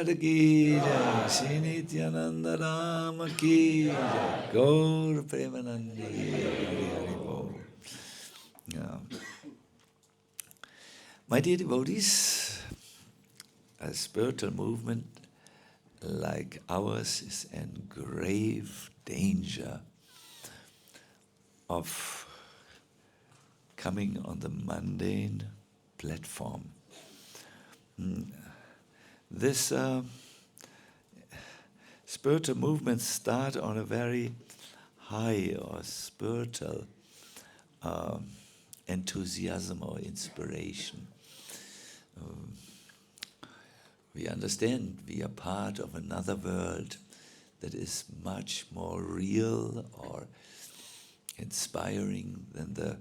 Ki Jai, Shri Nityananda Rama Ki Jai, Gaur Premanandi, Hari Hari Bol. Yeah. My dear devotees, a spiritual movement like ours is in grave danger of coming on the mundane platform. This spiritual movements start on a very high or spiritual enthusiasm or inspiration. We understand we are part of another world that is much more real or inspiring than the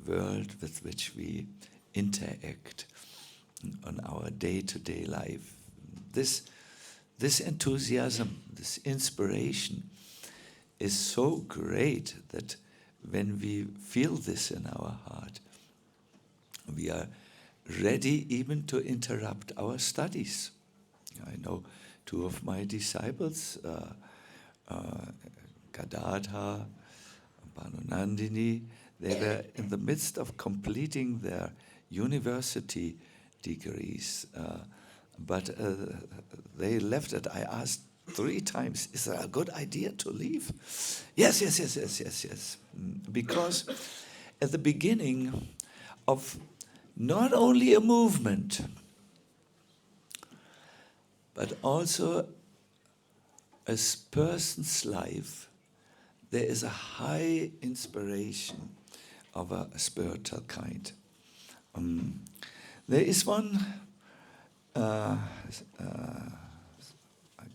world with which we interact on our day-to-day life. This enthusiasm, this inspiration is so great that when we feel this in our heart, we are ready even to interrupt our studies. I know two of my disciples, Gadadhar, Bhanunandini, they were in the midst of completing their university degrees, but they left it. I asked 3 times, is it a good idea to leave? Yes. Because at the beginning of not only a movement, but also a person's life, there is a high inspiration of a spiritual kind. There is one, I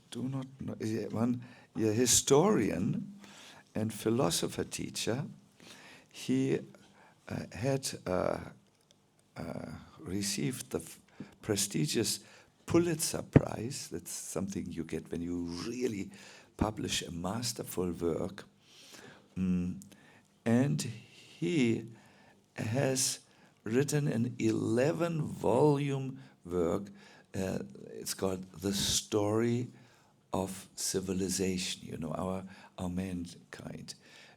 do not know, one historian and philosopher teacher. He had received the prestigious Pulitzer Prize. That's something you get when you really publish a masterful work. And he has written an 11-volume work. It's called The Story of Civilization, our mankind.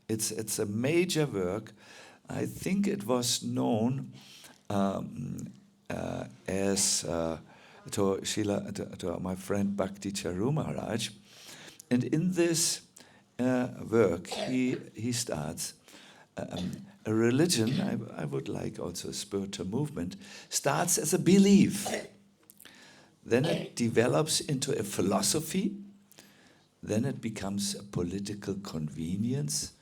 It's a major work. I think it was known as to my friend Bhakti Charu Maharaj. And in this work, he starts a religion, I would like also a spiritual movement, starts as a belief. Then it develops into a philosophy. Then it becomes a political convenience.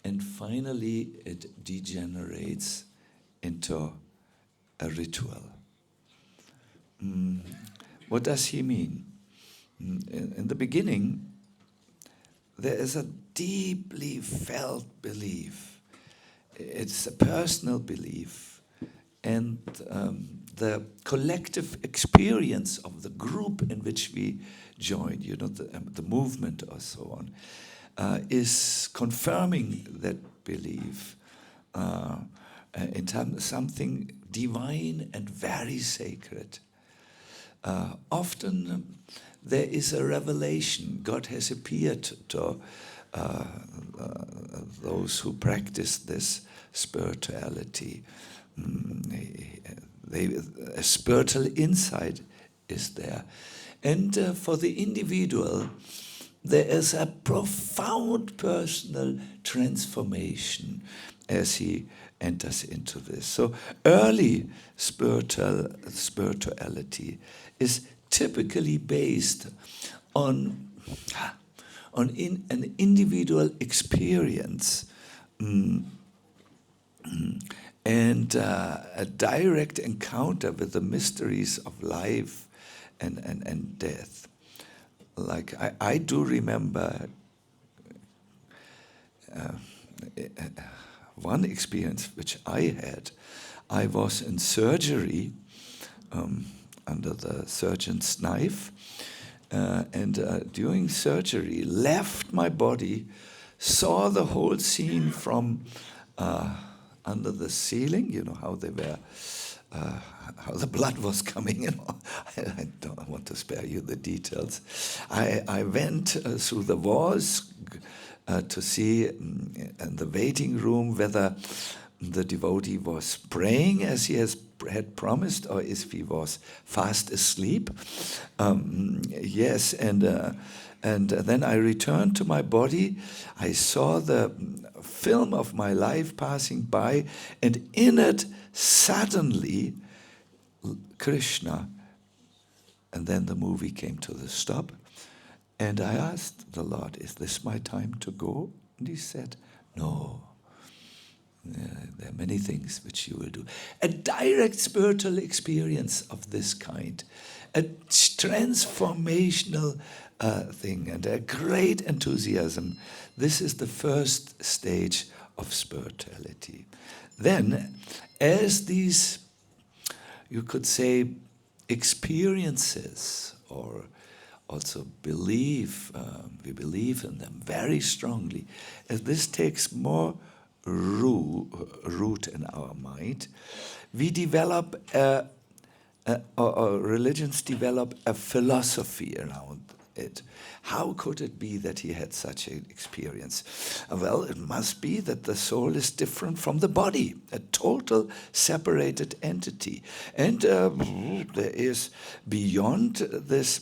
And finally, it degenerates into a ritual. What does he mean? In the beginning, there is a deeply felt belief. It's a personal belief. And the collective experience of the group in which we join, the movement or so on, is confirming that belief in terms of something divine and very sacred. Often there is a revelation. God has appeared to those who practice this spirituality. A spiritual insight is there. And for the individual, there is a profound personal transformation as he enters into this. So early spirituality is typically based on an individual experience and a direct encounter with the mysteries of life and death. Like I do remember one experience which I had. I was in surgery under the surgeon's knife, and during surgery left my body, saw the whole scene from under the ceiling, how they were how the blood was coming in. I don't want to spare you the details. I went through the walls to see in the waiting room whether the devotee was praying as he had promised, or if he was fast asleep. Yes, and then I returned to my body. I saw the film of my life passing by, and in it, suddenly, Krishna. And then the movie came to the stop. And I asked the Lord, is this my time to go? And he said, no. There are many things which you will do. A direct spiritual experience of this kind. A transformational thing and a great enthusiasm. This is the first stage of spirituality. Then, as these, you could say, experiences, or also belief, we believe in them very strongly, as this takes more root in our mind, we develop, or religions develop a philosophy around it. How could it be that he had such an experience? Well, it must be that the soul is different from the body, a total separated entity. And there is, beyond this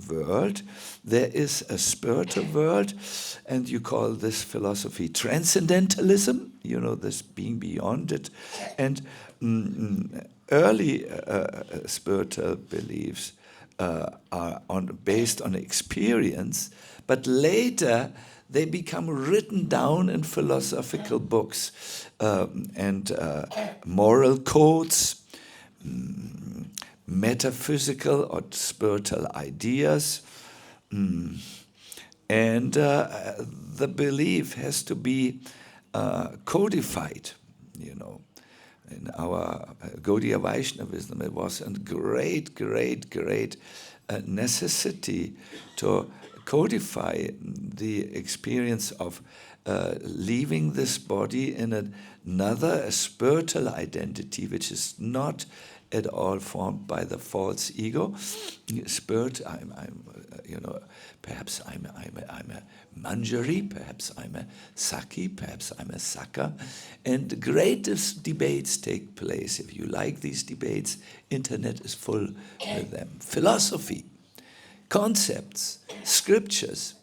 world, there is a spiritual world, and you call this philosophy transcendentalism, you know, this being beyond it. And early spiritual beliefs are based on experience, but later they become written down in philosophical books and moral codes, metaphysical or spiritual ideas, and the belief has to be codified, you know. In our Gaudiya Vaishnavism, it was a great necessity to codify the experience of leaving this body in another spiritual identity, which is not at all formed by the false ego. Spirit, you know, perhaps I'm a Manjari, perhaps I'm a Saki, perhaps I'm a Saka, and the greatest debates take place. If you like these debates, internet is full with them. Philosophy, concepts, scriptures,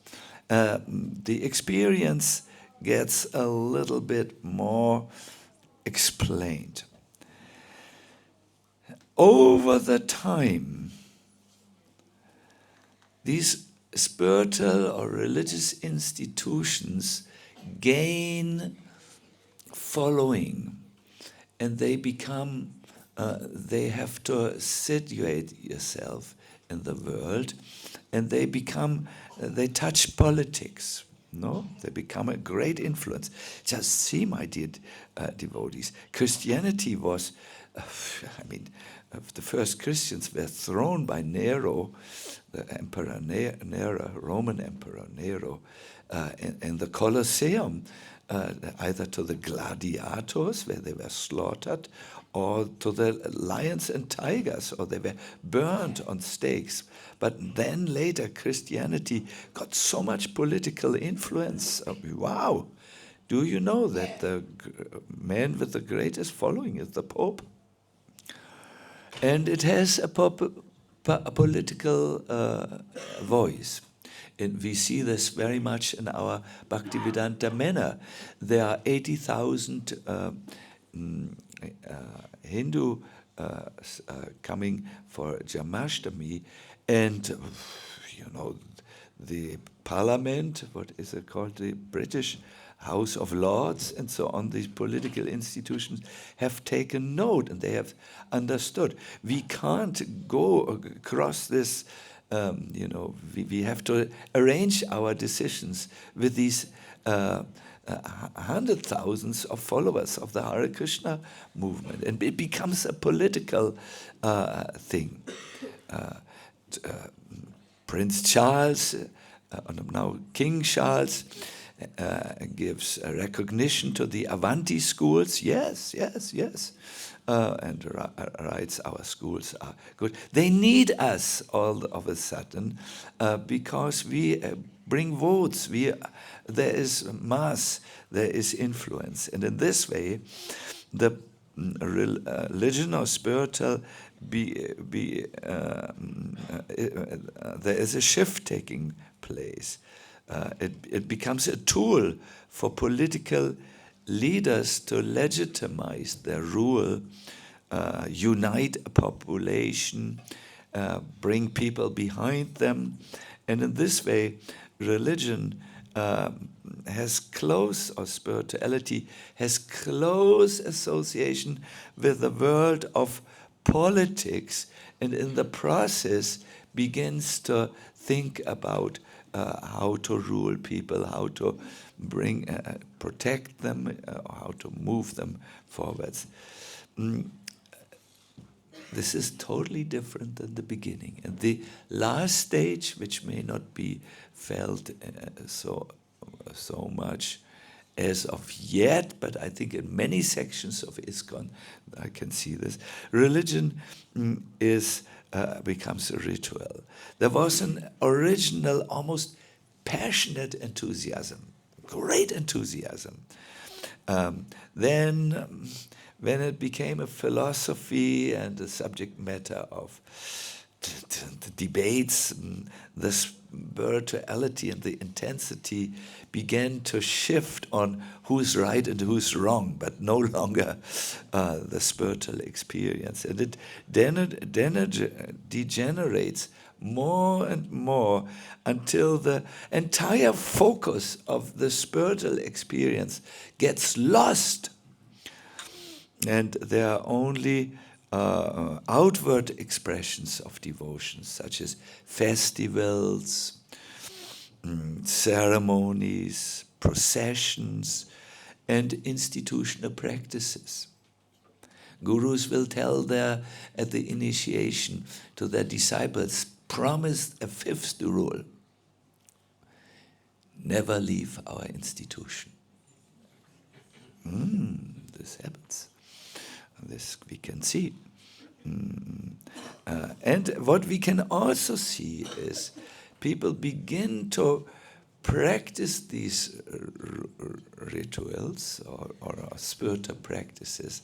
the experience gets a little bit more explained. Over the time, these spiritual or religious institutions gain following, and they become, they have to situate yourself in the world, and they become, they touch politics. No, they become a great influence. Just see, my dear devotees, Christianity was, the first Christians were thrown by Nero, the Emperor Nero, Roman Emperor Nero, in the Colosseum, either to the gladiators, where they were slaughtered, or to the lions and tigers, or they were burned on stakes. But then later Christianity got so much political influence. Wow! Do you know that the man with the greatest following is the Pope? And it has a political voice. And we see this very much in our Bhaktivedanta manner. There are 80,000 Hindu coming for Jamashtami, and you know, the parliament, what is it called, the British House of Lords, and so on, these political institutions have taken note, and they have understood. We can't go across this, you know, we have to arrange our decisions with these hundred thousands of followers of the Hare Krishna movement, and it becomes a political thing. Prince Charles, now King Charles, gives a recognition to the Avanti schools. Yes. and writes, our schools are good. They need us all of a sudden because we bring votes. There is mass, there is influence. And in this way, the religion or spiritual there is a shift taking place. It becomes a tool for political leaders to legitimize their rule, unite a population, bring people behind them. And in this way, religion has close, or spirituality has close association with the world of politics, and in the process begins to think about how to rule people, how to protect them, how to move them forwards. This is totally different than the beginning. And the last stage, which may not be felt so much as of yet, but I think in many sections of ISKCON I can see this. Religion becomes a ritual. There was an original, almost passionate enthusiasm, great enthusiasm. Then, when it became a philosophy and a subject matter of the debates, the spirituality and the intensity began to shift on who's right and who's wrong, but no longer the spiritual experience. And it degenerates more and more until the entire focus of the spiritual experience gets lost. And there are only outward expressions of devotion, such as festivals, ceremonies, processions, and institutional practices. Gurus will tell at the initiation to their disciples, promise a fifth rule: never leave our institution. This happens. This we can see. And what we can also see is people begin to practice these rituals or spiritual practices,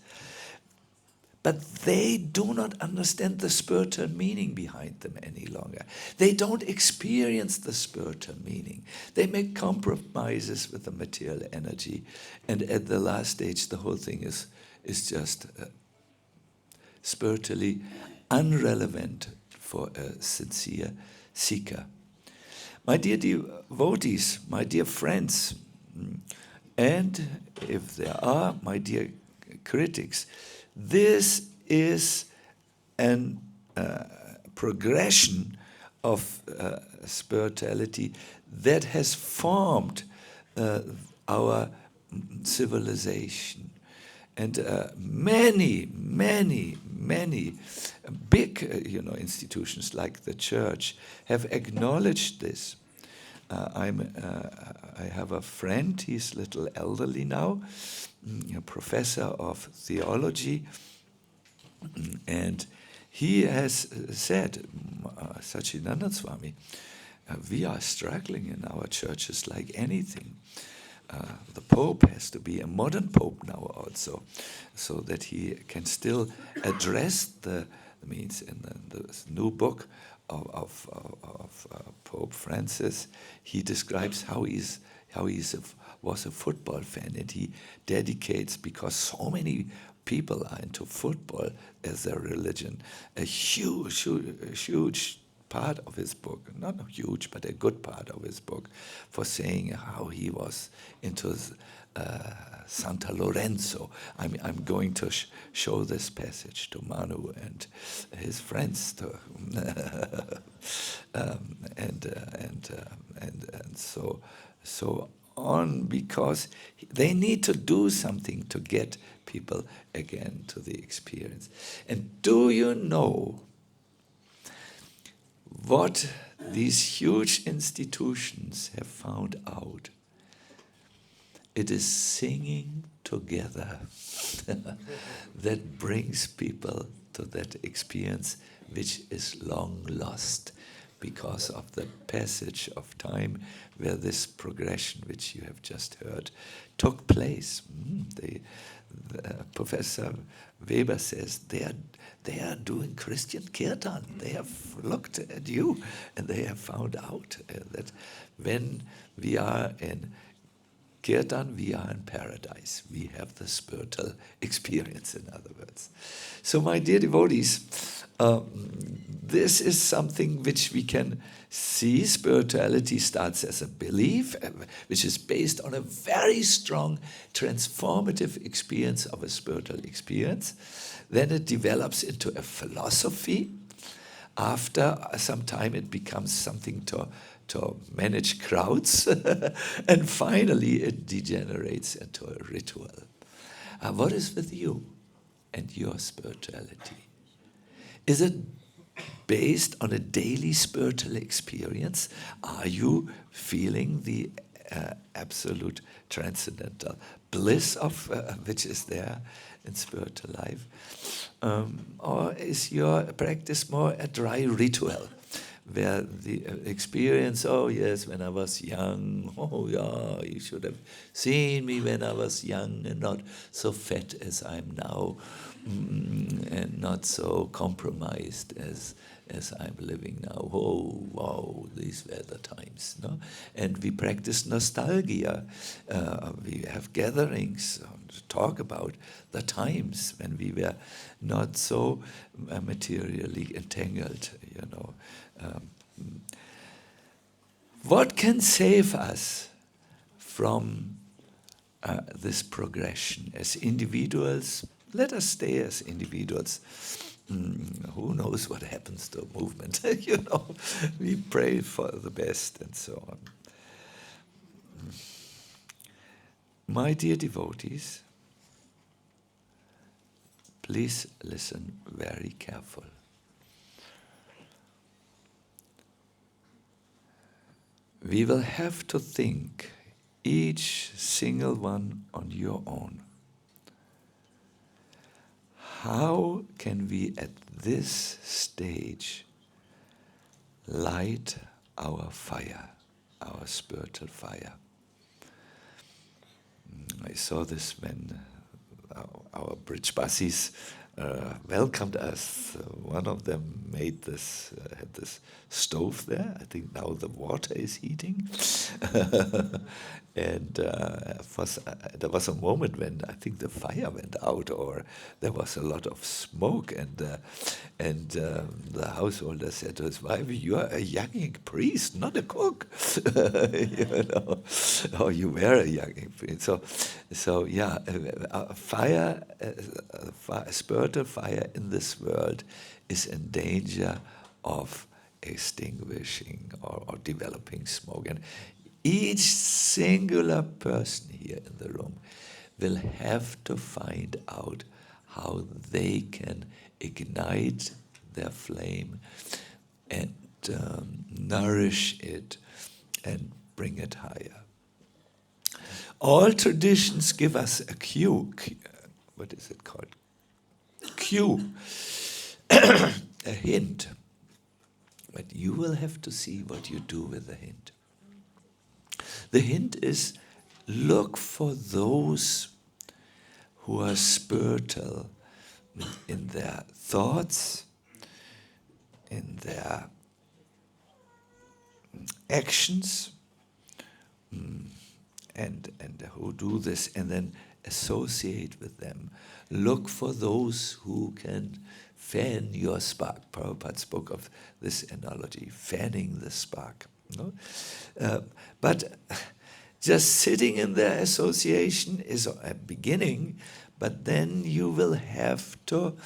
but they do not understand the spiritual meaning behind them any longer. They don't experience the spiritual meaning. They make compromises with the material energy, and at the last stage, the whole thing is just spiritually irrelevant for a sincere seeker. My dear devotees, my dear friends, and if there are, my dear critics, this is a progression of spirituality that has formed our civilization. And many big institutions like the church have acknowledged this. I have a friend, he's a little elderly now, a professor of theology, and he has said, Sacinandana Swami, we are struggling in our churches like anything. The Pope has to be a modern Pope now also, so that he can still address the means in the new book of Pope Francis. He describes how he was a football fan, and he dedicates, because so many people are into football as their religion, a huge part of his book, not huge, but a good part of his book, for saying how he was into Santa Lorenzo. I'm going to show this passage to Manu and his friends, and so on, because they need to do something to get people again to the experience. And do you know what these huge institutions have found out? it is singing together that brings people to that experience which is long lost because of the passage of time where this progression which you have just heard took place. Professor Weber says they are doing Christian Kirtan. They have looked at you and they have found out that when we are in Kirtan, we are in paradise. We have the spiritual experience, in other words. So, my dear devotees, this is something which we can see. Spirituality starts as a belief, which is based on a very strong transformative experience of a spiritual experience. Then it develops into a philosophy. After some time, it becomes something to manage crowds, and finally it degenerates into a ritual. What is with you and your spirituality? Is it based on a daily spiritual experience? Are you feeling the absolute transcendental bliss of which is there in spiritual life? Or is your practice more a dry ritual, where the experience, oh yes, when I was young, oh yeah, you should have seen me when I was young and not so fat as I'm now, and not so compromised as I'm living now. Oh, wow, these were the times. No? And we practice nostalgia. We have gatherings to talk about the times when we were not so materially entangled, you know. What can save us from this progression as individuals? Let us stay as individuals. Who knows what happens to a movement? You know, we pray for the best and so on. My dear devotees, please listen very careful. We will have to think, each single one on your own. How can we at this stage light our fire, our spiritual fire? I saw this when our Brijbasis welcomed us. One of them made this, had this stove there. I think now the water is heating. And there was a moment when I think the fire went out, or there was a lot of smoke, and the householder said to his wife, "You are a young priest, not a cook." You know, or you were a young priest. So yeah, fire, spiritual fire in this world is in danger of extinguishing or developing smoke. And each singular person here in the room will have to find out how they can ignite their flame and nourish it and bring it higher. All traditions give us a cue. What is it called? Cue. A hint. But you will have to see what you do with the hint. The hint is, look for those who are spiritual in their thoughts, in their actions, and who do this, and then associate with them. Look for those who can fan your spark. Prabhupada spoke of this analogy, fanning the spark. No? But just sitting in their association is a beginning, but then you will have to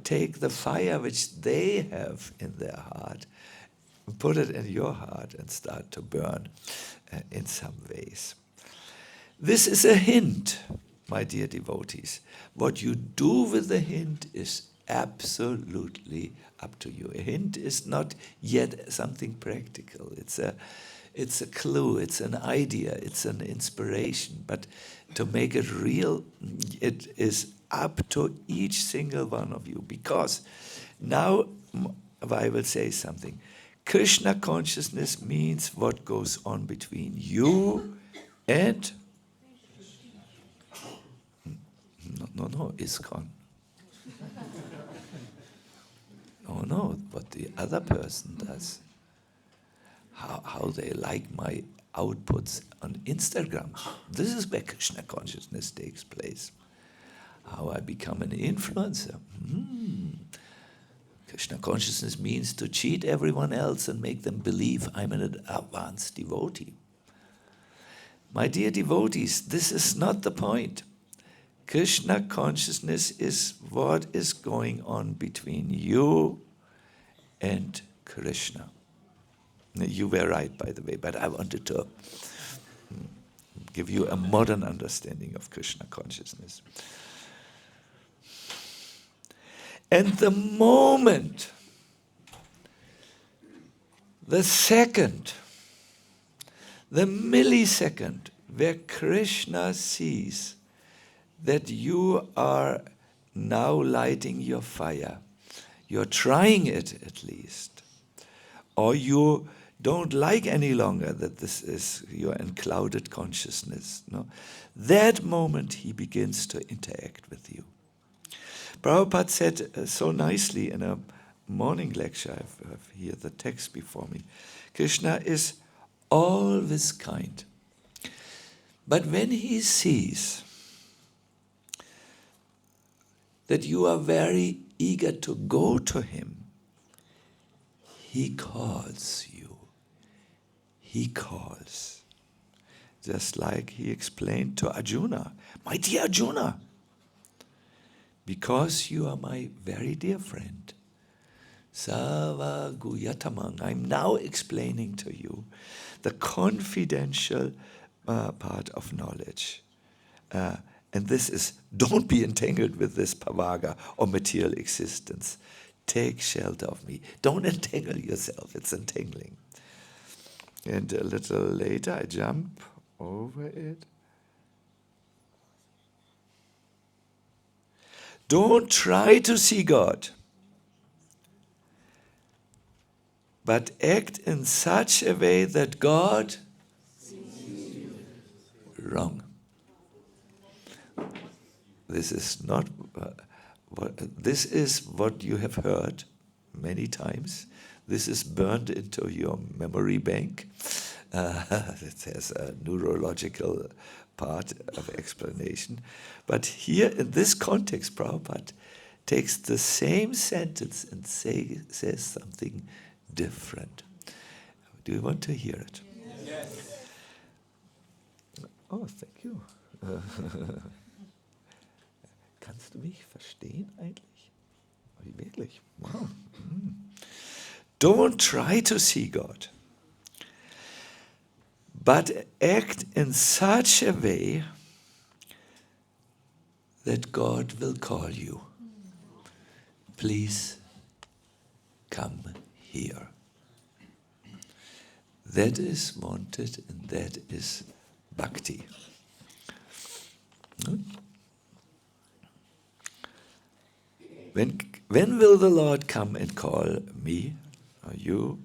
take the fire which they have in their heart, put it in your heart and start to burn in some ways. This is a hint, my dear devotees. What you do with the hint is absolutely up to you. A hint is not yet something practical. It's a clue, it's an idea, it's an inspiration. But to make it real, it is up to each single one of you. Because now I will say something. Krishna consciousness means what goes on between you and no, ISKCON. No, what the other person does. How they like my outputs on Instagram. This is where Krishna consciousness takes place. How I become an influencer. Krishna consciousness means to cheat everyone else and make them believe I'm an advanced devotee. My dear devotees, this is not the point. Krishna consciousness is what is going on between you and Krishna. You were right, by the way, but I wanted to give you a modern understanding of Krishna consciousness. And the moment, the second, the millisecond where Krishna sees that you are now lighting your fire, you're trying it at least, or you don't like any longer that this is your unclouded consciousness. No? That moment he begins to interact with you. Prabhupada said so nicely in a morning lecture, I have here the text before me, Krishna is always kind. But when he sees that you are very eager to go to him, he calls you. He calls. Just like he explained to Arjuna, my dear Arjuna, because you are my very dear friend, Sava Guyatamang, I'm now explaining to you the confidential part of knowledge. And this is, don't be entangled with this pavaga or material existence. Take shelter of me. Don't entangle yourself, it's entangling. And a little later I jump over it. Don't try to see God, but act in such a way that God sees you. Wrong. This is not this is what you have heard many times. This is burned into your memory bank. It has a neurological part of explanation. But here in this context, Prabhupada takes the same sentence and says something different. Do you want to hear it? Yes. Oh, thank you. Kannst du mich verstehen eigentlich? Wirklich? Wow. Don't try to see God, but act in such a way that God will call you. Please come here. That is wanted and that is bhakti. When will the Lord come and call me or you?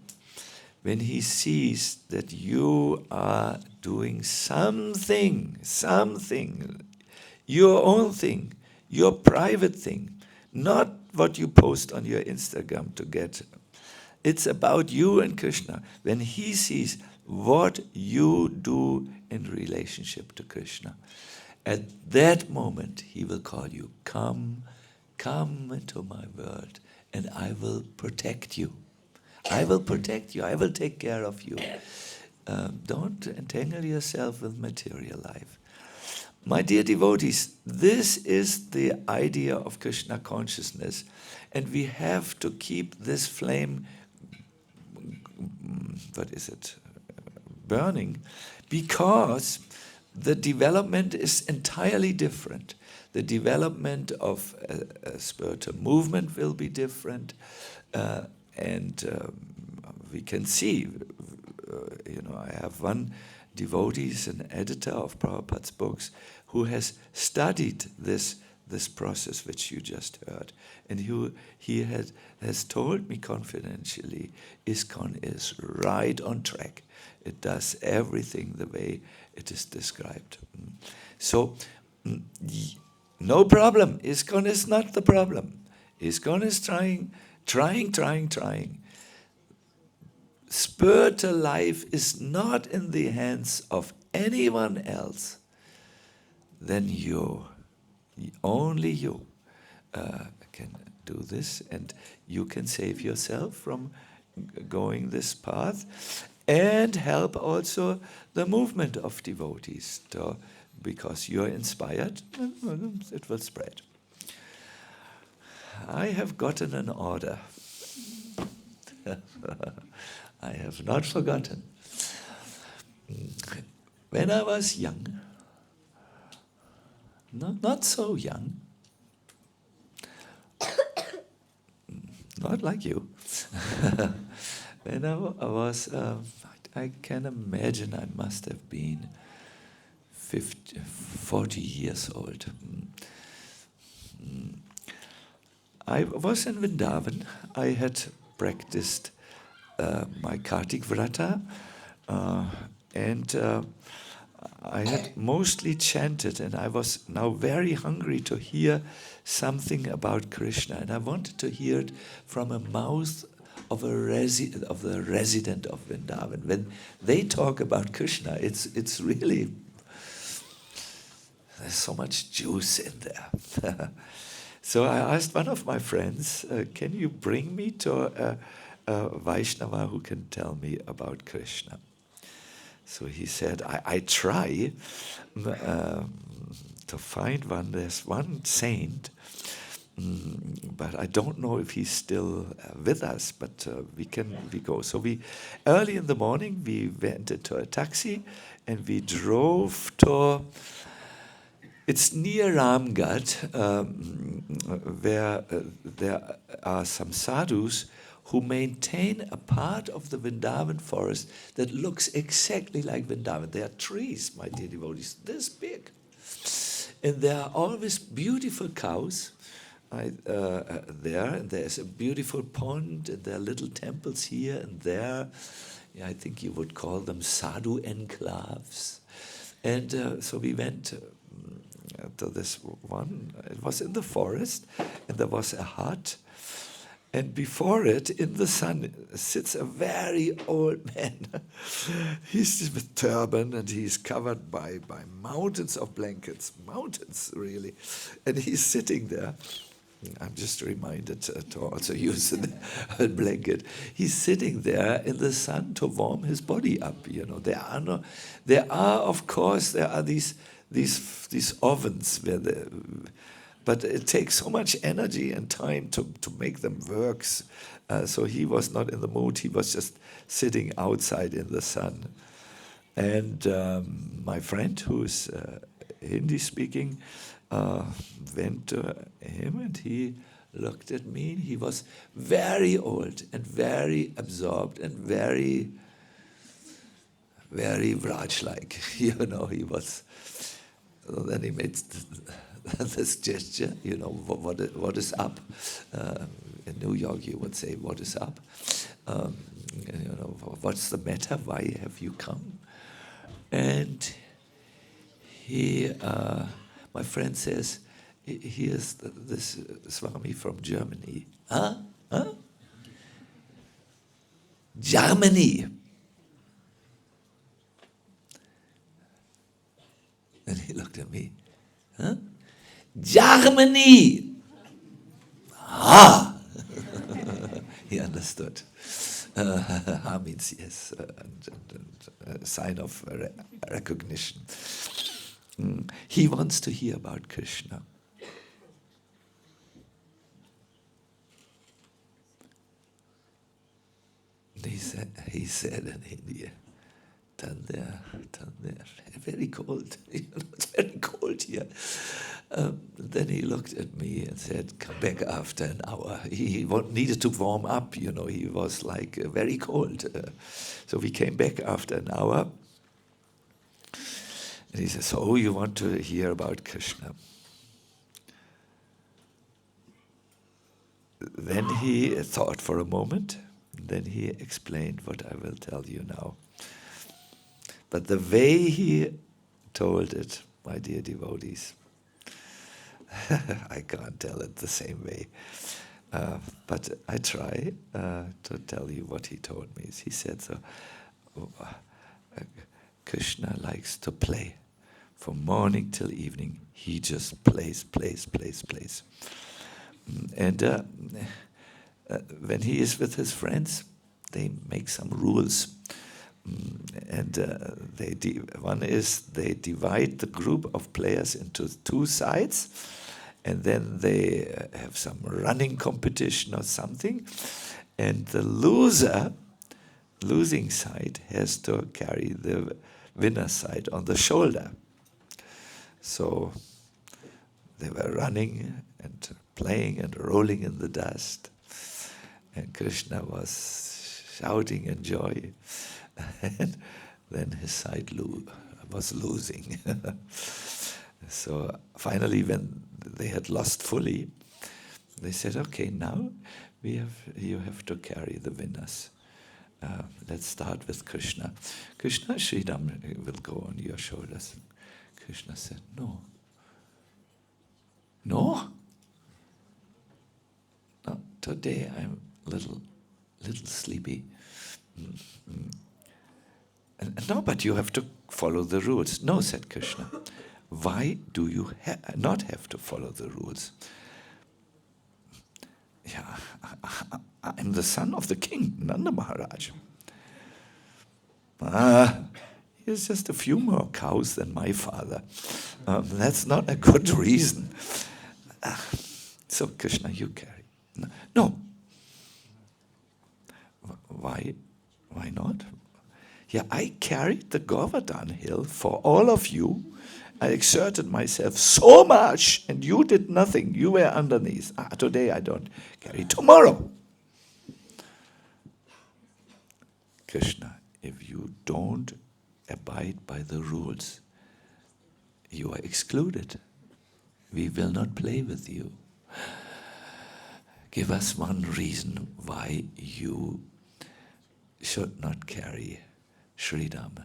When he sees that you are doing something, your own thing, your private thing, not what you post on your Instagram to get. It's about you and Krishna. When he sees what you do in relationship to Krishna, at that moment he will call you, come into my world and I will protect you. I will protect you. I will take care of you. Don't entangle yourself with material life. My dear devotees, this is the idea of Krishna consciousness, and we have to keep this flame, burning, because the development is entirely different. The development of a spiritual movement will be different, and we can see, I have one devotee, he's an editor of Prabhupada's books, who has studied this process which you just heard, and he has told me confidentially, ISKCON is right on track. It does everything the way it is described. So, no problem. ISKCON is not the problem. ISKCON is trying. Spiritual life is not in the hands of anyone else than you. Only you can do this, and you can save yourself from going this path and help also the movement of devotees, because you're inspired, it will spread. I have gotten an order. I have not forgotten. When I was young, not so young, not like you. When I was, I can imagine I must have been 40 years old. I was in Vrindavan. I had practiced my Kartik Vrata, and I had mostly chanted, and I was now very hungry to hear something about Krishna, and I wanted to hear it from a mouth of the resident of Vrindavan. When they talk about Krishna, it's really, there's so much juice in there. So I asked one of my friends, can you bring me to a Vaishnava who can tell me about Krishna? So he said, I try to find one. There's one saint, but I don't know if he's still with us, but we go. So early in the morning, we went into a taxi and we drove to, it's near Ramgarh, where there are some sadhus who maintain a part of the Vrindavan forest that looks exactly like Vrindavan. There are trees, my dear devotees, this big. And there are always beautiful cows there, and there's a beautiful pond, and there are little temples here and there. Yeah, I think you would call them sadhu enclaves. And so we went to this one. It was in the forest, and there was a hut. And before it, in the sun, sits a very old man. He's with turban, and he's covered by mountains of blankets. Mountains, really. And he's sitting there. I'm just reminded to also use a blanket. He's sitting there in the sun to warm his body up. There are these ovens where but it takes so much energy and time to make them work. So he was not in the mood. He was just sitting outside in the sun. And my friend, who's Hindi speaking, went to him, and he looked at me. He was very old and very absorbed and very, very Vraj-like. He was. Then he made this gesture, what is up? In New York, you would say, what is up? What's the matter? Why have you come? And he, my friend says, here's this Swami from Germany. Huh? Germany. And he looked at me. Huh? Germany! Ah! He understood. Ha means yes, and a sign of recognition. He wants to hear about Krishna. He said in India, turn there, turn there. Very cold. It's very cold here. Then he looked at me and said, come back after an hour. He needed to warm up, he was like very cold. So we came back after an hour. And he says, so you want to hear about Krishna? Then he thought for a moment. Then he explained what I will tell you now. But the way he told it, my dear devotees, I can't tell it the same way. But I try to tell you what he told me. He said, Krishna likes to play. From morning till evening, he just plays. And when he is with his friends, they make some rules. And one is they divide the group of players into two sides, and then they have some running competition or something, and the losing side has to carry the winner side on the shoulder. So they were running and playing and rolling in the dust, and Krishna was shouting in joy. And then his side was losing. So finally, when they had lost fully, they said, okay, now you have to carry the winners. Let's start with Krishna. Krishna, Sridham will go on your shoulders. Krishna said, no. No? No, today I'm a little sleepy. No, but you have to follow the rules. No, said Krishna. Why do you not have to follow the rules? Yeah, I'm the son of the king, Nanda Maharaj. He has just a few more cows than my father. That's not a good reason. So Krishna, you carry. No. Why not? Yeah, I carried the Govardhan hill for all of you. I exerted myself so much, and you did nothing. You were underneath. Today I don't carry. Tomorrow. Krishna, if you don't abide by the rules, you are excluded. We will not play with you. Give us one reason why you should not carry Sridham.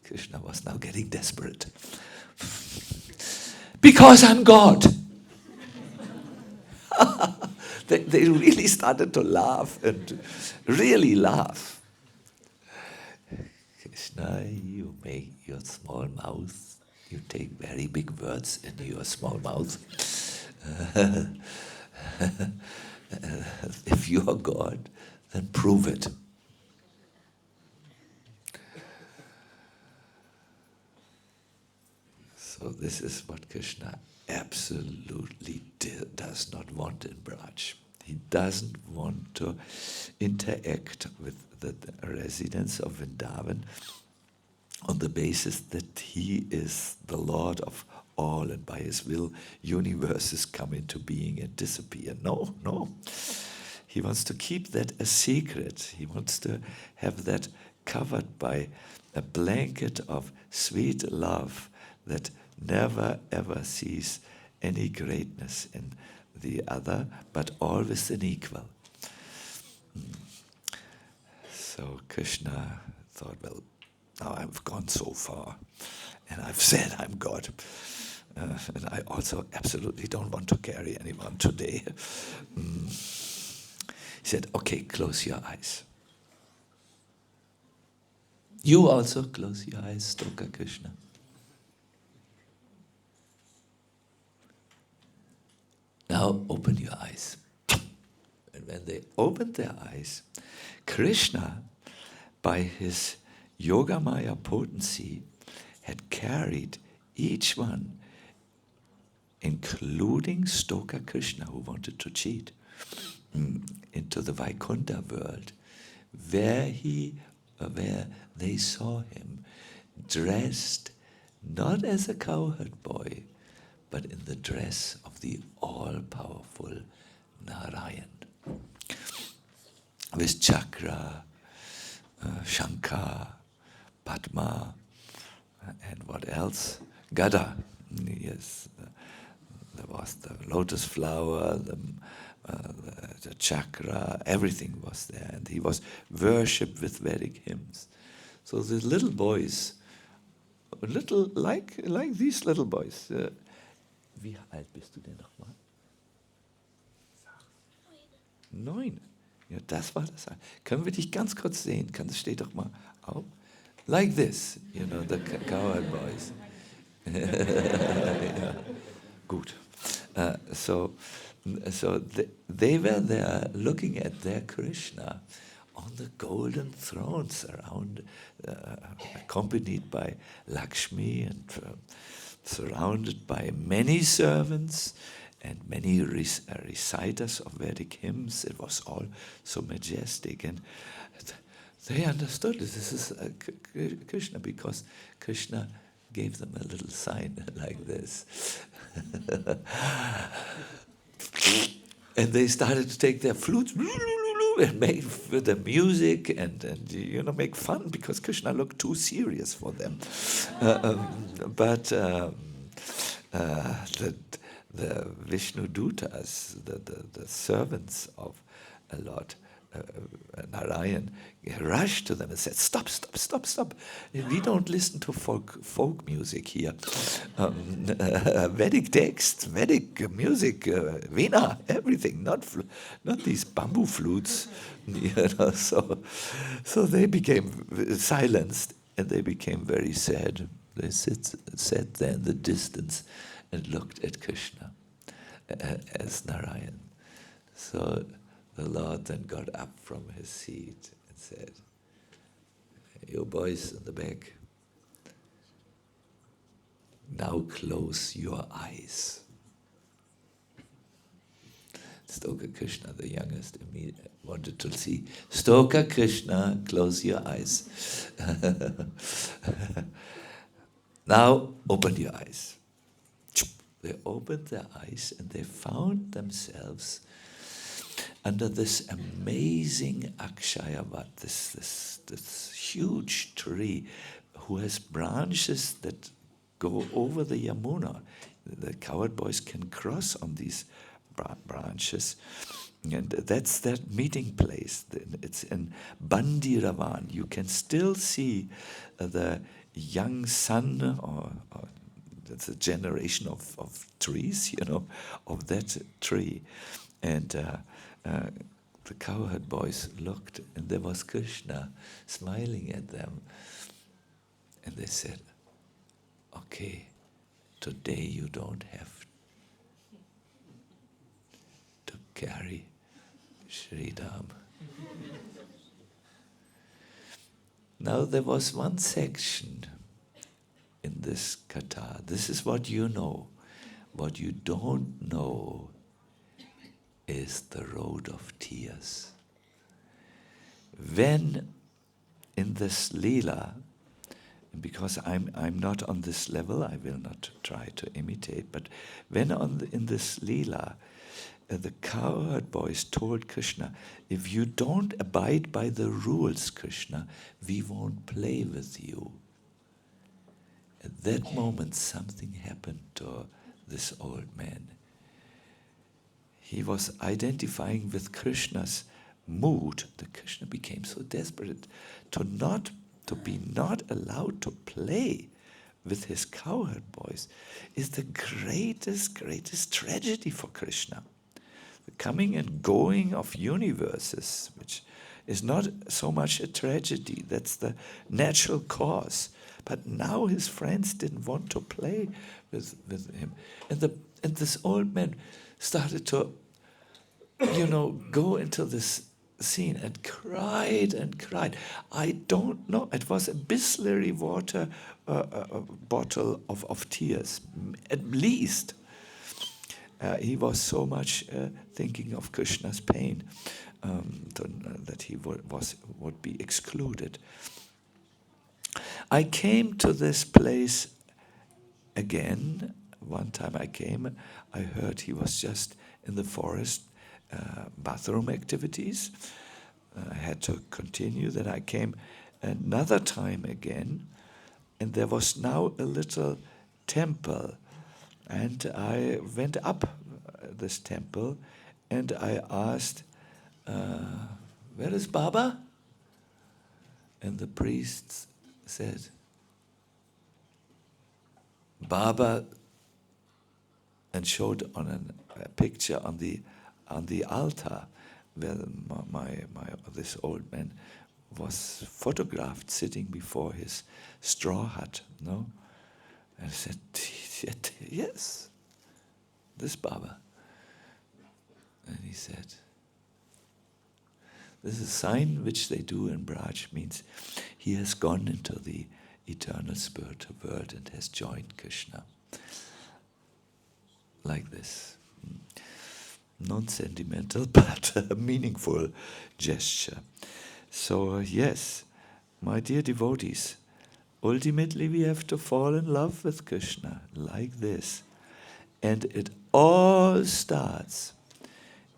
Krishna was now getting desperate. Because I'm God. They really started to laugh, and really laugh. Krishna, you make your small mouth, you take very big words in your small mouth. If you are God, then prove it. So this is what Krishna absolutely does not want in Braj. He doesn't want to interact with the residents of Vrindavan on the basis that he is the Lord of all, and by his will universes come into being and disappear. No. He wants to keep that a secret. He wants to have that covered by a blanket of sweet love that never ever sees any greatness in the other, but always an equal. So Krishna thought, well, now I've gone so far, and I've said I'm God. And I also absolutely don't want to carry anyone today. He said, okay, close your eyes. You also close your eyes, Stoka Krishna. Now open your eyes. And when they opened their eyes, Krishna, by his Yogamaya potency, had carried each one, including Stoka Krishna, who wanted to cheat, into the Vaikuntha world, where he where they saw him dressed not as a cowherd boy, but in the dress of the all-powerful Narayan. With chakra, shankha, padma, and what else? Gada. Yes, there was the lotus flower, the chakra, everything was there. And he was worshipped with Vedic hymns. So the little boys, little like these little boys. Wie alt bist du denn nochmal? 9. Ja, das war das. Können wir dich ganz kurz sehen? Steh doch mal auf. Like this, the cowherd boys. Yeah. Good. So they were there looking at their Krishna on the golden thrones around, accompanied by Lakshmi and surrounded by many servants and many reciters of Vedic hymns. It was all so majestic, and they understood this is Krishna, because Krishna gave them a little sign like this. And they started to take their flutes and make with the music and make fun, because Krishna looked too serious for them. But the Vishnu Dutas, the servants of Lord Narayan, rushed to them and said, "Stop! We don't listen to folk music here. Vedic text, Vedic music, Veena, everything, not these bamboo flutes." So they became silenced, and they became very sad. They sat there in the distance and looked at Krishna as Narayan. So the Lord then got up from his seat and said, "You boys in the back, now close your eyes." Stoka Krishna, the youngest, wanted to see. Stoka Krishna, close your eyes. Now open your eyes. They opened their eyes and they found themselves under this amazing Akshayavad, this huge tree who has branches that go over the Yamuna. The cowherd boys can cross on these branches. And that's that meeting place. It's in Bandiravan. You can still see the young sun, or that's a generation of trees, of that tree. And the cowherd boys looked, and there was Krishna smiling at them. And they said, "Okay, today you don't have to carry Sri Ram." Now there was one section in this katha. This is what you know. What you don't know is the road of tears. When in this lila, because I'm not on this level, I will not try to imitate, but when in this lila, the cowherd boys told Krishna, "If you don't abide by the rules, Krishna, we won't play with you." At that moment, something happened to this old man. He was identifying with Krishna's mood. The Krishna became so desperate to be not allowed to play with his cowherd boys is the greatest tragedy for Krishna. The coming and going of universes, which is not so much a tragedy, that's the natural cause. But now his friends didn't want to play with him. And this old man started to, go into this scene and cried and cried. I don't know, it was a Bisleri water bottle of tears, at least. He was so much thinking of Krishna's pain. that he would be excluded. I came to this place again. One time I came, I heard he was just in the forest, bathroom activities. I had to continue. Then I came another time again, and there was now a little temple. And I went up this temple, and I asked, where is Baba? And the priest said, Baba, and showed on a picture on the altar where this old man was photographed sitting before his straw hut. No, and I said, yes, this Baba. And he said, this is a sign which they do in Braj, means he has gone into the eternal spiritual world and has joined Krishna. Like this. Non-sentimental, but a meaningful gesture. So yes, my dear devotees, ultimately we have to fall in love with Krishna, like this. And it all starts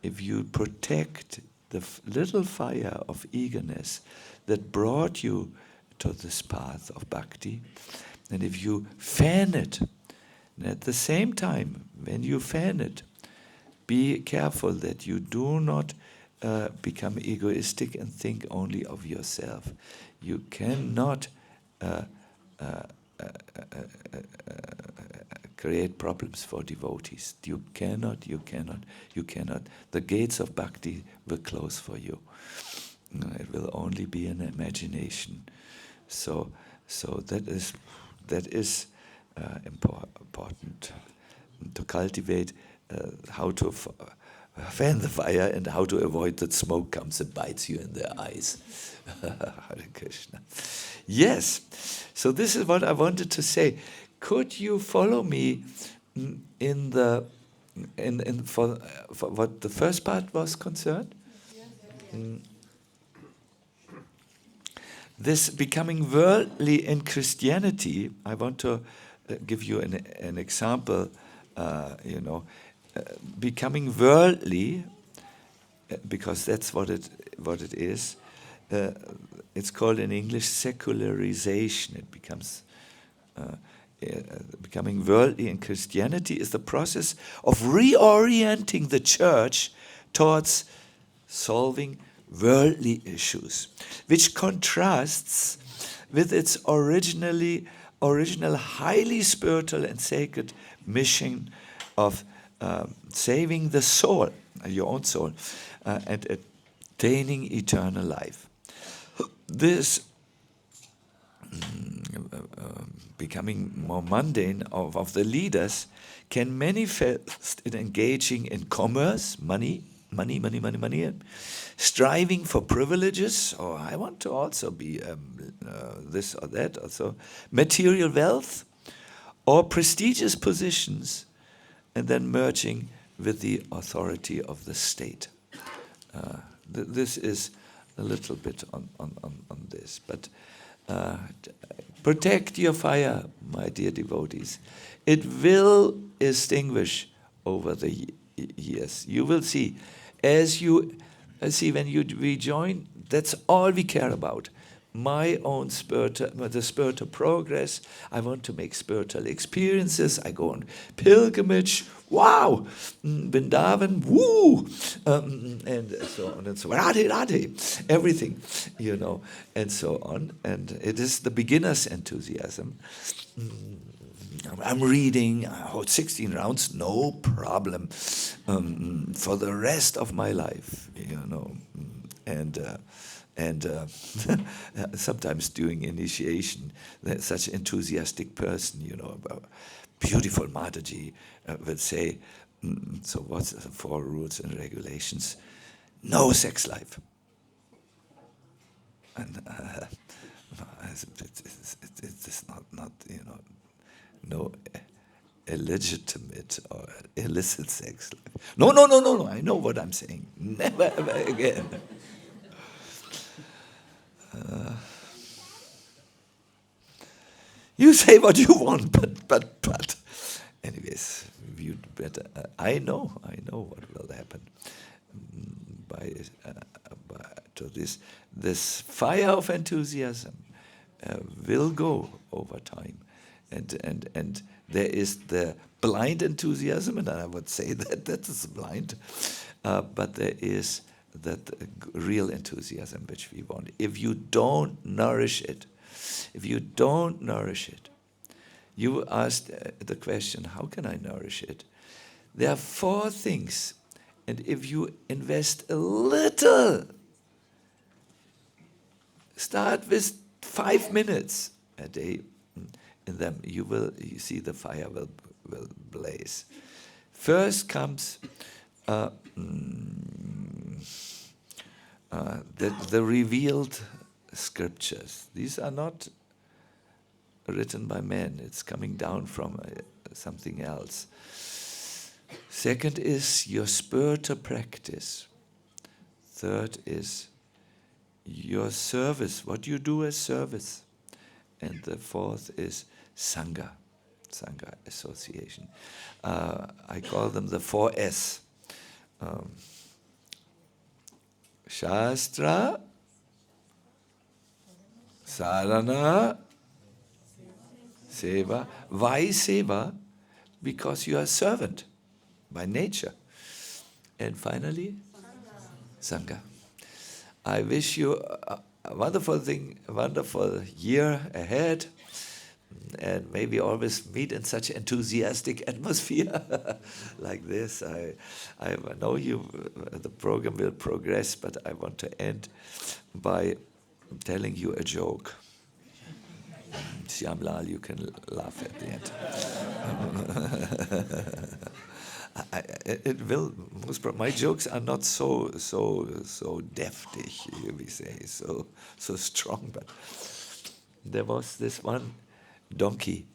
if you protect the little fire of eagerness that brought you to this path of bhakti, and if you fan it, and at the same time, when you fan it, be careful that you do not become egoistic and think only of yourself. You cannot create problems for devotees. You cannot. The gates of bhakti will close for you. It will only be an imagination. So that is important to cultivate how to fan the fire and how to avoid that smoke comes and bites you in the eyes. Hare Krishna. Yes, so this is what I wanted to say. Could you follow me for what the first part was concerned? Yes. This becoming worldly in Christianity, I want to give you an example, becoming worldly, because that's what it is. It's called in English secularization. It becomes becoming worldly in Christianity is the process of reorienting the church towards solving worldly issues, which contrasts with its original highly spiritual and sacred mission of saving the soul, your own soul, and attaining eternal life. This becoming more mundane of the leaders can manifest in engaging in commerce, money, striving for privileges, or I want to also be this or that, also material wealth, or prestigious positions, and then merging with the authority of the state. This is a little bit on this, but protect your fire, my dear devotees. It will extinguish over the years. You will see, as you see when you rejoin, that's all we care about. My own the spiritual progress. I want to make spiritual experiences. I go on pilgrimage. Wow, Vrindavan, woo, and so on and so on. Radhe, everything, and so on. And it is the beginner's enthusiasm. I'm reading, 16 rounds, no problem, for the rest of my life, and sometimes during initiation, there's such an enthusiastic person, beautiful Mataji will say, so what's the 4 rules and regulations? No sex life. And it's not no illegitimate or illicit sex life. No, no, no, no, no, I know what I'm saying. Never ever again. You say what you want, but. Anyways, you'd better. I know what will happen by to this fire of enthusiasm will go over time, and there is the blind enthusiasm, and I would say that is blind, but there is that real enthusiasm which we want. If you don't nourish it, you asked the question, how can I nourish it? There are 4 things, and if you invest a little, start with 5 minutes a day in them, you see the fire will blaze. First comes the revealed scriptures. These are not written by men. It's coming down from something else. Second is your spiritual practice. Third is your service, what you do as service. And the fourth is Sangha association. I call them the 4S. Shastra, Sadhana, Seva. Why Seva? Because you are a servant by nature. And finally, Sangha. I wish you a wonderful year ahead, and maybe always meet in such enthusiastic atmosphere like this. I know the program will progress, but I want to end by telling you a joke. Shyamlal, you can laugh at the end. My jokes are not so deftig, we say, so strong. But there was this one donkey.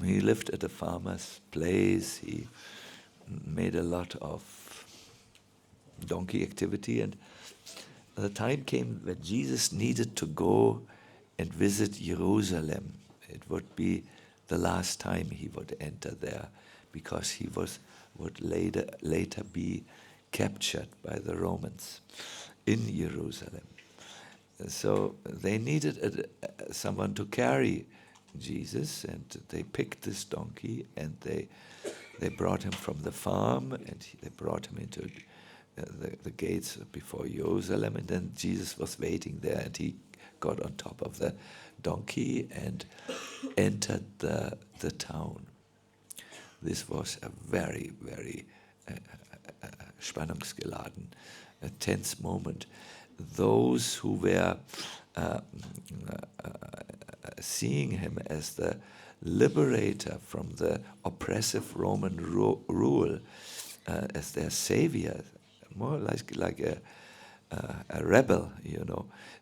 He lived at a farmer's place. He made a lot of donkey activity, and the time came that Jesus needed to go and visit Jerusalem. It would be the last time he would enter there, because he would later be captured by the Romans in Jerusalem. So they needed someone to carry Jesus, and they picked this donkey, and they brought him from the farm, and they brought him into the gates before Jerusalem, and then Jesus was waiting there, and he got on top of the donkey and entered the town. This was a very, very spannungsgeladen, a tense moment. Those who were seeing him as the liberator from the oppressive Roman rule, as their savior, more like a rebel,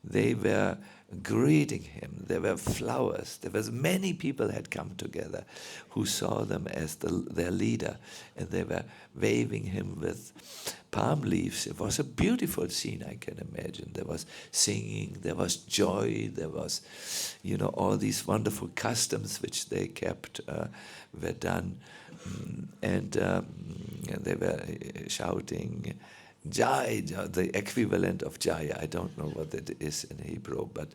they were greeting him. There were flowers. There was many people had come together who saw them as their leader, and they were waving him with palm leaves. It was a beautiful scene, I can imagine. There was singing, there was joy, there was, all these wonderful customs which they kept were done, and they were shouting Jai, the equivalent of Jai. I don't know what it is in Hebrew, but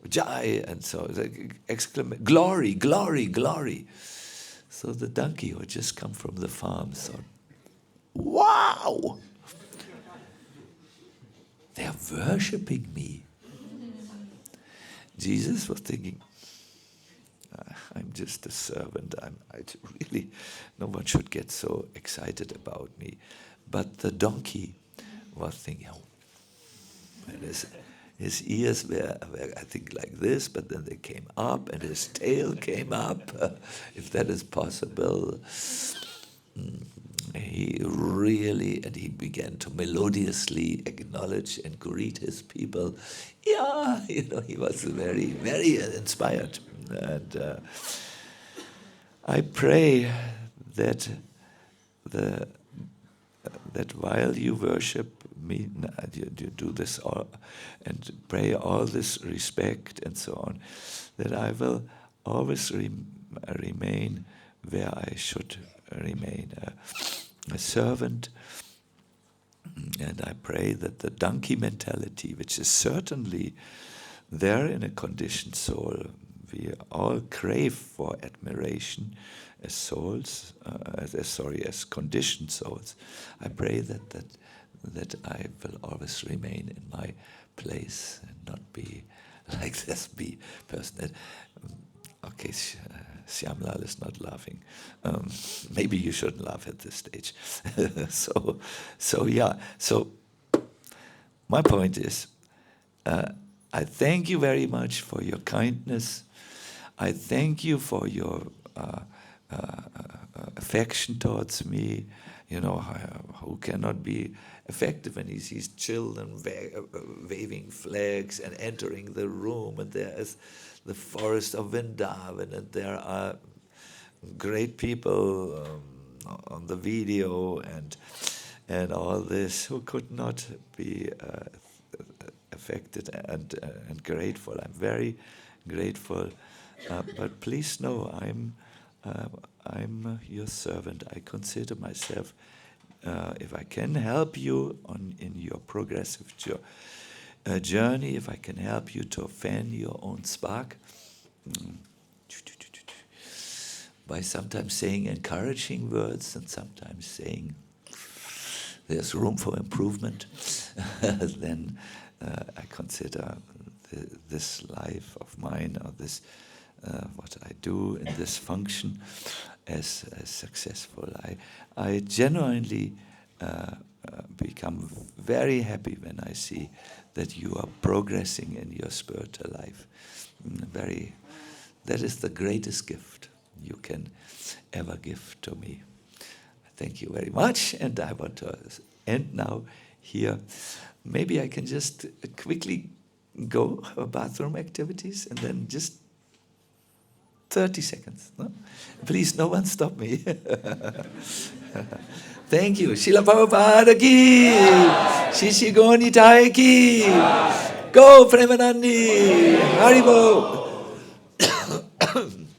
Jai, and so the exclamation, glory, glory, glory. So the donkey who had just come from the farm thought, wow, they are worshipping me. Jesus was thinking, I'm just a servant. No one should get so excited about me. But the donkey was thinking, and his ears were, I think, like this, but then they came up, and his tail came up, if that is possible. He began to melodiously acknowledge and greet his people. Yeah, he was very, very inspired. And I pray that that while you worship me, you do this all, and pray all this respect and so on, that I will always remain where I should remain, a servant. And I pray that the donkey mentality, which is certainly there in a conditioned soul, we all crave for admiration as souls, as conditioned souls. I pray that I will always remain in my place and not be like this person that, okay, Shyamlal is not laughing. Maybe you shouldn't laugh at this stage. So yeah. So my point is, I thank you very much for your kindness. I thank you for your affection towards me. You know, who cannot be affected when he sees children waving flags and entering the room, and there is the forest of Vrindavan, and there are great people on the video and all this who could not be affected and grateful. I'm very grateful, but please know I'm your servant. I consider myself, if I can help you in your progressive journey, if I can help you to fan your own spark, by sometimes saying encouraging words and sometimes saying there's room for improvement, then I consider this life of mine, or this what I do in this function, as successful. I genuinely become very happy when I see that you are progressing in your spiritual life. That is the greatest gift you can ever give to me. Thank you very much, and I want to end now here. Maybe I can just quickly go bathroom activities, and then just 30 seconds. No? Please, no one stop me. Thank you. Srila Prabhupada ki, Shishi Goni Tai ki, Go Premanandi, Haribo.